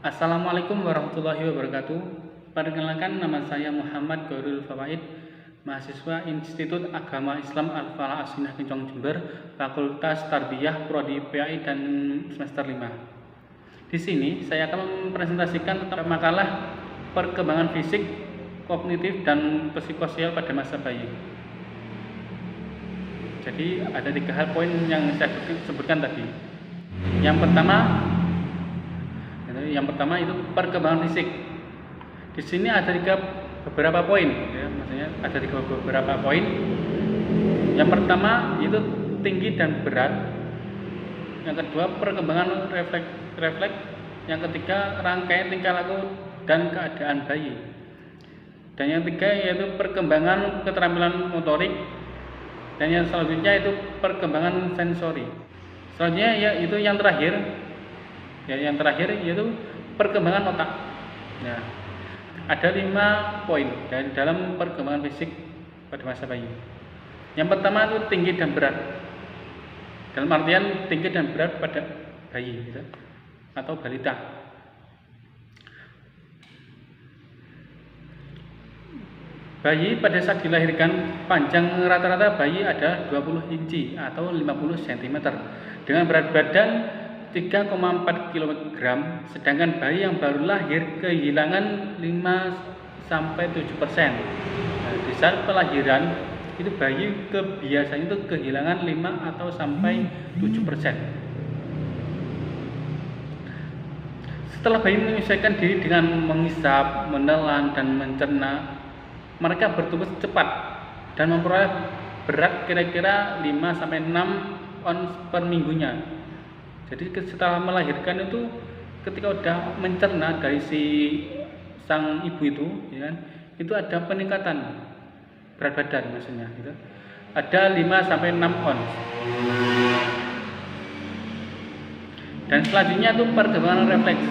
Assalamualaikum warahmatullahi wabarakatuh. Perkenalkan, nama saya Muhammad Ghairul Fawaid, mahasiswa Institut Agama Islam Al-Falah As-Sunnah Kencong Jember, Fakultas Tarbiyah Prodi PAI dan semester 5. Di sini saya akan mempresentasikan tentang makalah perkembangan fisik, kognitif dan psikososial pada masa bayi. Jadi ada 3 hal poin yang saya sebutkan tadi. Yang pertama itu perkembangan fisik. Di sini ada beberapa poin, ya, maksudnya ada beberapa poin. Yang pertama itu tinggi dan berat. Yang kedua perkembangan refleks. Yang ketiga rangkaian tingkah laku dan keadaan bayi. Dan yang ketiga yaitu perkembangan keterampilan motorik. Dan yang selanjutnya itu perkembangan sensori. Selanjutnya yaitu yang terakhir yaitu perkembangan otak. Nah, ada 5 poin dari dalam perkembangan fisik pada masa bayi. Yang pertama itu tinggi dan berat. Dalam artian tinggi dan berat pada bayi, gitu, atau balita. Bayi pada saat dilahirkan, panjang rata-rata bayi ada 20 inci atau 50 cm dengan berat badan 3,4 kg, sedangkan bayi yang baru lahir kehilangan 5-7%. Nah, di saat pelahiran itu bayi biasanya itu kehilangan 5 atau sampai 7%. Setelah bayi menyesuaikan diri dengan menghisap, menelan dan mencerna, mereka bertumbuh cepat dan memperoleh berat kira-kira 5-6 ons per minggunya. Jadi setelah melahirkan itu, ketika udah mencerna dari sang ibu itu, ya kan, itu ada peningkatan berat badan, maksudnya gitu. Ada 5-6 ons. Dan selanjutnya itu perkembangan refleks.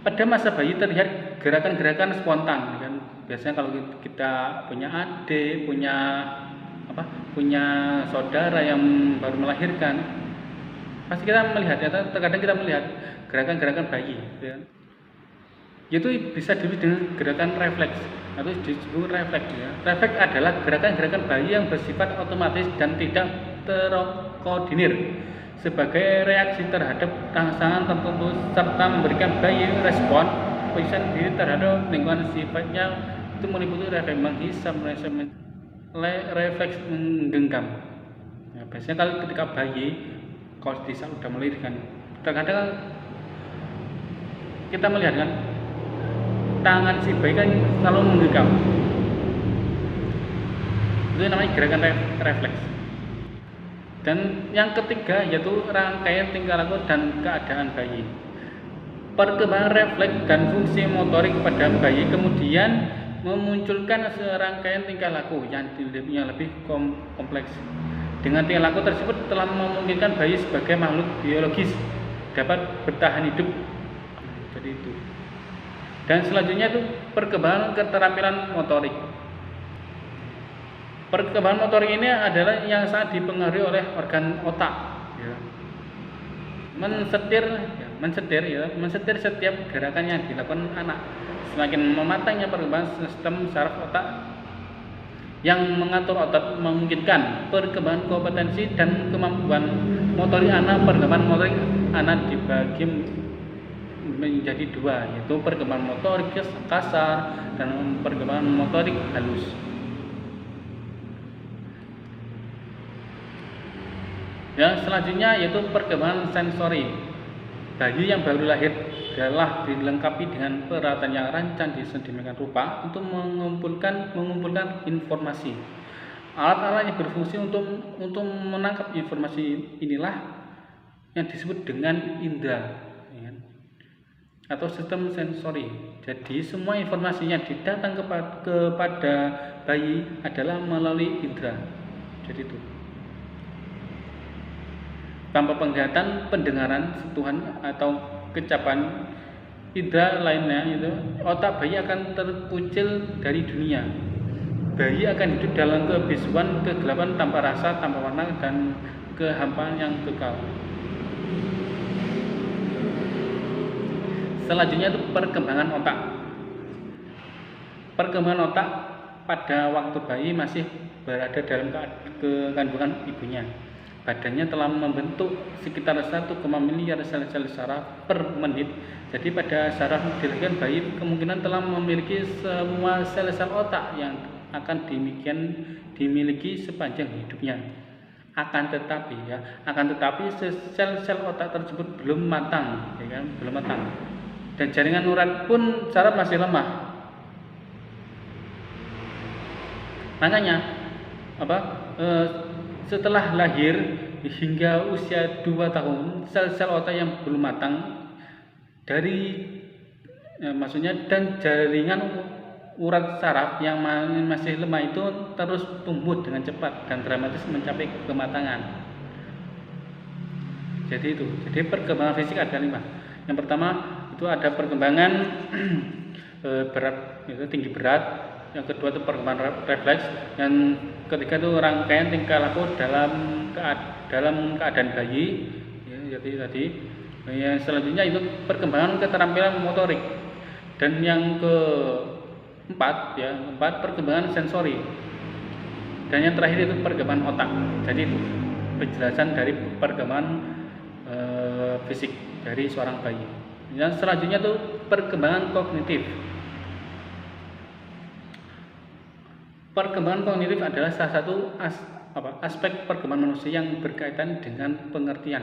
Pada masa bayi terlihat gerakan-gerakan spontan, kan. Biasanya kalau kita punya adik, punya saudara yang baru melahirkan, pasti kita melihat, ya, terkadang kita melihat gerakan-gerakan bayi, ya. Itu bisa disebut dengan gerakan refleks atau disebut refleks, ya. Refleks adalah gerakan-gerakan bayi yang bersifat otomatis dan tidak terkoordinir sebagai reaksi terhadap rangsangan tertentu serta memberikan bayi respon posisi diri terhadap lingkungan. Sifatnya itu meliputi refleks menghisap, refleks menggenggam. Nah, biasanya kalau ketika bayi, kalau di saat sudah melahirkan, kadang-kadang kita melihat kan tangan si bayi kan selalu menggenggam. Itu namanya gerakan refleks. Dan yang ketiga yaitu rangkaian tingkah laku dan keadaan bayi. Perkembangan refleks dan fungsi motorik pada bayi kemudian memunculkan serangkaian tingkah laku yang lebih kompleks. Dengan tingkah laku tersebut telah memungkinkan bayi sebagai makhluk biologis dapat bertahan hidup. Jadi itu. Dan selanjutnya itu perkembangan keterampilan motorik. Perkembangan motorik ini adalah yang sangat dipengaruhi oleh organ otak, ya. Mensetir setiap gerakan yang dilakukan anak. Semakin mematangnya perkembangan sistem saraf otak yang mengatur otot memungkinkan perkembangan kompetensi dan kemampuan motorik anak. Perkembangan motorik anak dibagi menjadi 2, yaitu perkembangan motorik kasar dan perkembangan motorik halus. Yang selanjutnya yaitu perkembangan sensori. Bayi yang baru lahir adalah dilengkapi dengan peralatan yang rancang sedemikian rupa untuk mengumpulkan informasi. Alat-alat yang berfungsi untuk menangkap informasi inilah yang disebut dengan indera, ya, atau sistem sensori. Jadi semua informasi yang didatang kepada bayi adalah melalui indera. Jadi itu. Tanpa penglihatan, pendengaran, sentuhan atau kecapan indera lainnya, itu otak bayi akan terkucil dari dunia. Bayi akan hidup dalam kebisuan, kegelapan tanpa rasa, tanpa warna, dan kehampaan yang kekal. Selanjutnya itu perkembangan otak. Perkembangan otak pada waktu bayi masih berada dalam kandungan ibunya. Badannya telah membentuk sekitar 1, miliar sel-sel saraf per menit. Jadi pada saraf dilahirkan bayi kemungkinan telah memiliki semua sel-sel otak yang akan dimiliki sepanjang hidupnya. Akan tetapi sel-sel otak tersebut belum matang, ya kan? Belum matang. Dan jaringan urat pun saraf masih lemah. Makanya setelah lahir hingga usia 2 tahun, sel-sel otak yang belum matang dan jaringan urat saraf yang masih lemah itu terus tumbuh dengan cepat dan dramatis mencapai kematangan. Jadi perkembangan fisik ada 5. Yang pertama itu ada perkembangan berat, itu tinggi berat. Yang kedua itu perkembangan refleks. Yang ketiga itu rangkaian tingkah laku dalam keadaan bayi. Ya, jadi tadi. Yang selanjutnya itu perkembangan keterampilan motorik. Dan yang keempat perkembangan sensori. Dan yang terakhir itu perkembangan otak. Jadi itu penjelasan dari perkembangan fisik dari seorang bayi. Yang selanjutnya itu perkembangan kognitif. Perkembangan kognitif adalah salah satu aspek perkembangan manusia yang berkaitan dengan pengertian,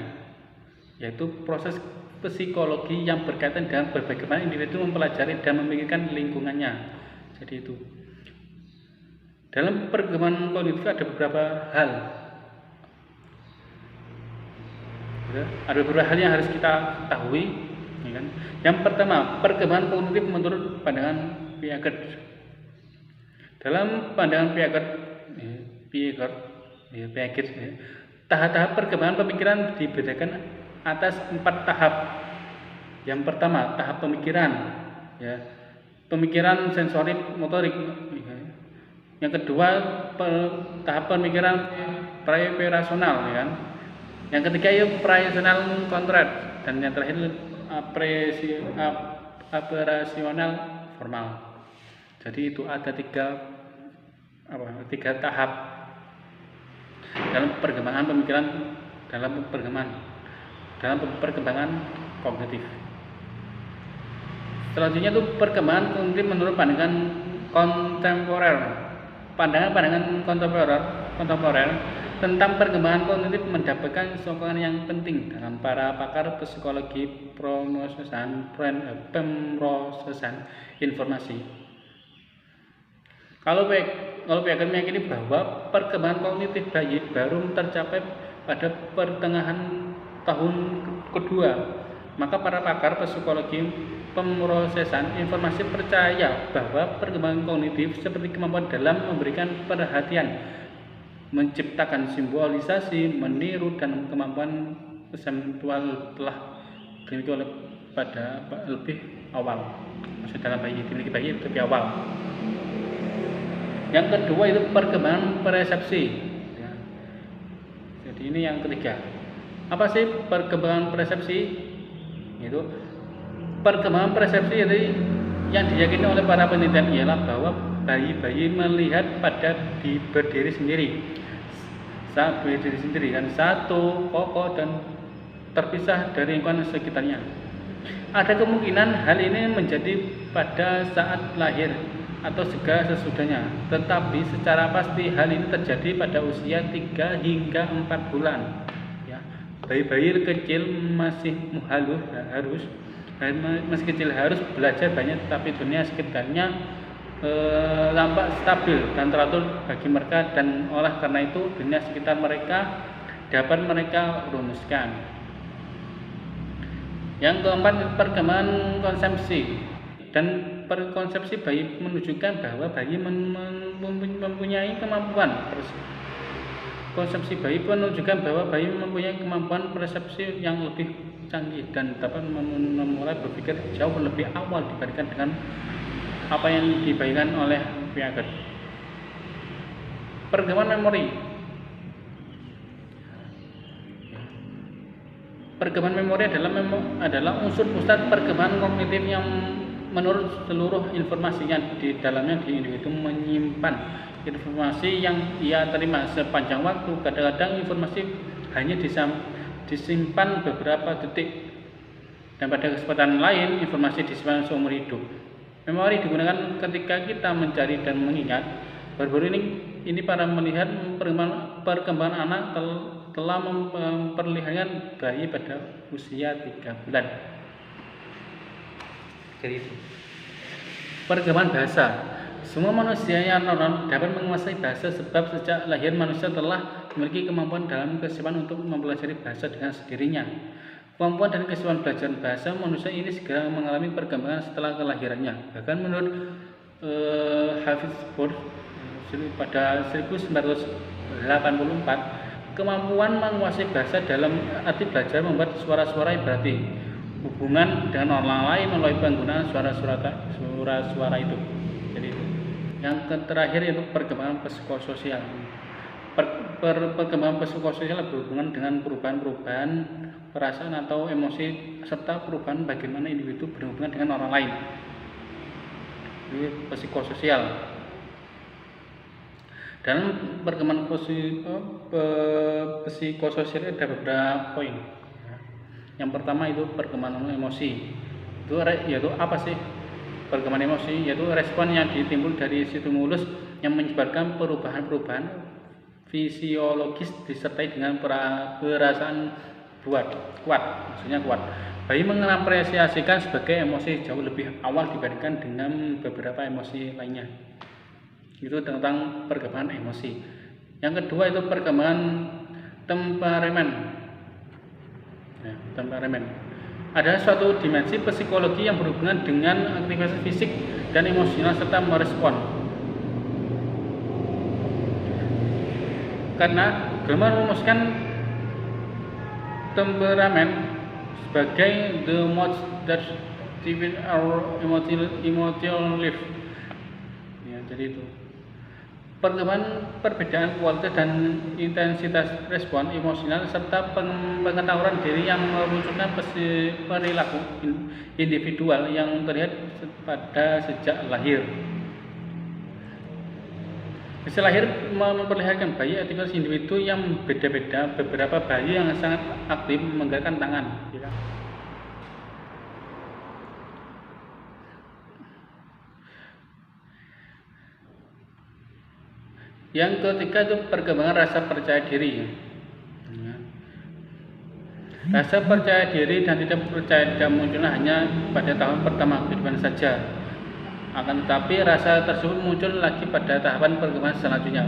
yaitu proses psikologi yang berkaitan dengan bagaimana individu mempelajari dan memikirkan lingkungannya. Jadi itu. Dalam perkembangan kognitif ada beberapa hal. Ada beberapa hal yang harus kita ketahui, ya kan? Yang pertama, perkembangan kognitif menurut pandangan Piaget. Dalam pandangan Piaget, tahap-tahap perkembangan pemikiran dibedakan atas 4 tahap. Yang pertama, tahap pemikiran, pemikiran sensori motorik. Yang kedua, tahap pemikiran pre-operasional, ya kan? Yang ketiga itu operasional kontrak, dan yang terakhir operasional formal. Jadi itu ada tiga tahap dalam perkembangan pemikiran, dalam perkembangan kognitif. Selanjutnya itu perkembangan kognitif menurut pandangan kontemporer. Pandangan kontemporer tentang perkembangan kognitif mendapatkan sokongan yang penting dalam para pakar psikologi pemrosesan informasi. Kalau Piaget meyakini bahwa perkembangan kognitif bayi baru tercapai pada pertengahan tahun kedua, maka para pakar psikologi pemrosesan informasi percaya bahwa perkembangan kognitif seperti kemampuan dalam memberikan perhatian, menciptakan simbolisasi, meniru, dan kemampuan konseptual telah dimiliki pada lebih awal. Maksud dalam dimiliki bayi lebih awal. Yang kedua itu perkembangan persepsi. Jadi ini yang ketiga. Apa sih perkembangan persepsi? Itu perkembangan persepsi yang diyakini oleh para penelitian ialah bahwa bayi-bayi melihat pada berdiri sendiri, saat berdiri sendiri dan satu kokoh dan terpisah dari lingkungan sekitarnya. Ada kemungkinan hal ini menjadi pada saat lahir atau segera sesudahnya, tetapi secara pasti hal ini terjadi pada usia 3 hingga 4 bulan. Bayi-bayi kecil masih harus belajar banyak, tetapi dunia sekitarnya nampak stabil dan teratur bagi mereka, dan oleh karena itu dunia sekitar mereka dapat mereka rumuskan. Yang keempat, perkembangan konsepsi. Dan konsepsi bayi menunjukkan bahwa bayi mempunyai kemampuan. Konsepsi bayi menunjukkan bahwa bayi mempunyai kemampuan persepsi yang lebih canggih dan dapat memulai berpikir jauh lebih awal dibandingkan dengan apa yang dibayangkan oleh Piaget. Perkembangan memori. Perkembangan memori adalah unsur pusat perkembangan kognitif yang menurut seluruh informasi yang di dalamnya di individu menyimpan informasi yang ia terima sepanjang waktu. Kadang-kadang informasi hanya disimpan beberapa detik, dan pada kesempatan lain informasi disimpan seumur hidup. Memori digunakan ketika kita mencari dan mengingat. Baru-baru ini para melihat perkembangan anak telah memperlihatkan bayi pada usia 3 bulan. Jadi itu. Perkembangan bahasa. Semua manusia yang normal dapat menguasai bahasa sebab sejak lahir manusia telah memiliki kemampuan dalam kesiapan untuk mempelajari bahasa dengan sendirinya. Kemampuan dan kesiapan belajar bahasa manusia ini segera mengalami perkembangan setelah kelahirannya. Bahkan menurut Hafiz Burr pada 1984, kemampuan menguasai bahasa dalam arti belajar membuat suara-suara yang berarti hubungan dengan orang lain melalui penggunaan suara-suara itu. Jadi itu. Yang terakhir itu perkembangan psikososial. Perkembangan psikososial berhubungan dengan perubahan-perubahan perasaan atau emosi serta perubahan bagaimana individu berhubungan dengan orang lain. Ini psikososial. Dalam perkembangan psikososial ada beberapa poin. Yang pertama itu perkembangan emosi. Itu yaitu apa sih? Perkembangan emosi yaitu respon yang timbul dari stimulus yang menyebabkan perubahan-perubahan fisiologis disertai dengan perasaan kuat. Bayi mengapresiasikan sebagai emosi jauh lebih awal dibandingkan dengan beberapa emosi lainnya. Itu tentang perkembangan emosi. Yang kedua itu perkembangan temperamen. Temperamen adalah suatu dimensi psikologi yang berhubungan dengan aktivitas fisik dan emosional serta merespon. Karena Gilman merumuskan temperamen sebagai the modes that define our emotional life. Ya, jadi itu. Perkembangan perbedaan kualitas dan intensitas respon emosional serta pengetahuan diri yang memunculkan perilaku individual yang terlihat pada sejak lahir. Sejak lahir memperlihatkan bayi aktivitas individu yang beda-beda. Beberapa bayi yang sangat aktif menggerakkan tangan. Yang ketiga itu perkembangan rasa percaya diri. Rasa percaya diri dan tidak percaya tidak munculnya hanya pada tahun pertama kehidupan saja. Akan tetapi rasa tersebut muncul lagi pada tahapan perkembangan selanjutnya.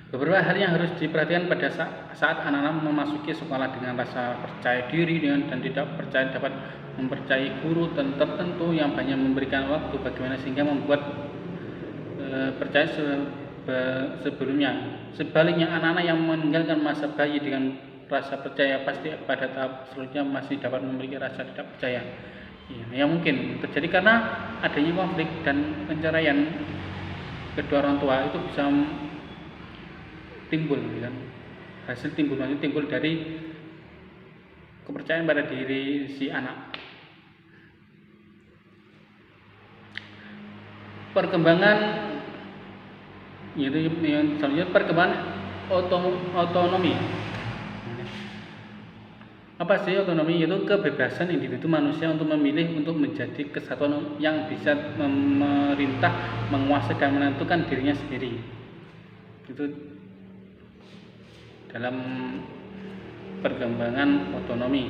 Beberapa hal yang harus diperhatikan pada saat anak-anak memasuki sekolah dengan rasa percaya diri dan tidak percaya dapat mempercayai guru tertentu yang banyak memberikan waktu bagaimana sehingga membuat percaya sebelumnya. Sebaliknya anak-anak yang meninggalkan masa bayi dengan rasa percaya pasti pada tahap selanjutnya masih dapat memiliki rasa tidak percaya. Yang mungkin terjadi karena adanya konflik dan perceraian kedua orang tua itu bisa timbul, kan? Hasil timbul dari kepercayaan pada diri si anak. Perkembangan yaitu yang selanjutnya perkembangan otonomi. Apa sih otonomi? Yaitu kebebasan individu manusia untuk memilih untuk menjadi kesatuan yang bisa memerintah, menguasai dan menentukan dirinya sendiri. Itu dalam perkembangan otonomi.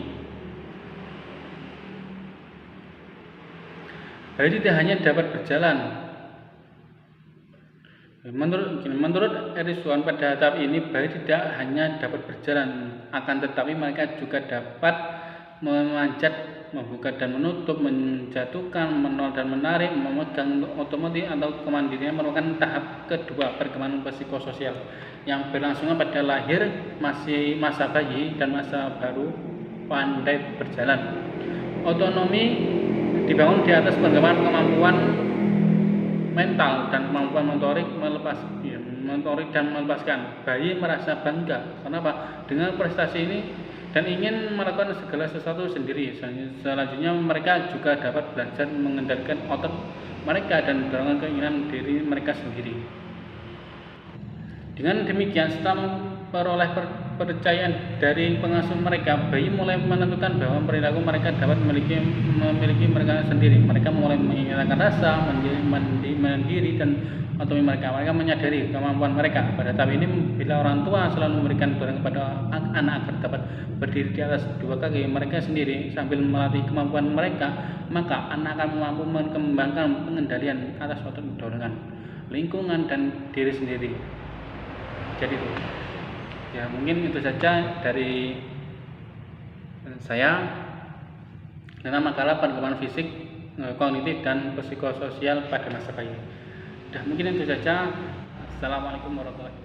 Bayi tidak hanya dapat berjalan. Menurut Eriswan pada tahap ini bayi tidak hanya dapat berjalan, akan tetapi mereka juga dapat memanjat, membuka dan menutup, menjatuhkan, menol dan menarik, memegang otomatis atau kemandirian merupakan tahap kedua perkembangan psikososial yang berlangsung pada lahir, masih masa bayi dan masa baru pandai berjalan. Otonomi dibangun di atas perkembangan kemampuan mental dan kemampuan motorik motorik dan melepaskan. Bayi merasa bangga. Kenapa? Dengan prestasi ini dan ingin melakukan segala sesuatu sendiri. Selanjutnya mereka juga dapat belajar mengendalikan otot mereka dan dorongan keinginan diri mereka sendiri. Dengan demikian, setelah memperoleh kepercayaan dari pengasuh mereka, bayi mulai menentukan bahwa perilaku mereka dapat memiliki mereka sendiri. Mereka mulai menghilangkan rasa, mandiri dan otonomi mereka. Mereka menyadari kemampuan mereka. Pada tahap ini, bila orang tua selalu memberikan dorongan kepada anak agar dapat berdiri di atas dua kaki mereka sendiri sambil melatih kemampuan mereka, maka anak akan mampu mengembangkan pengendalian atas otot dorongan, lingkungan, dan diri sendiri. Jadi ya mungkin itu saja dari saya tentang makalah perkembangan fisik, kognitif, dan psikososial pada masa bayi. Mungkin itu saja. Assalamualaikum warahmatullahi wabarakatuh.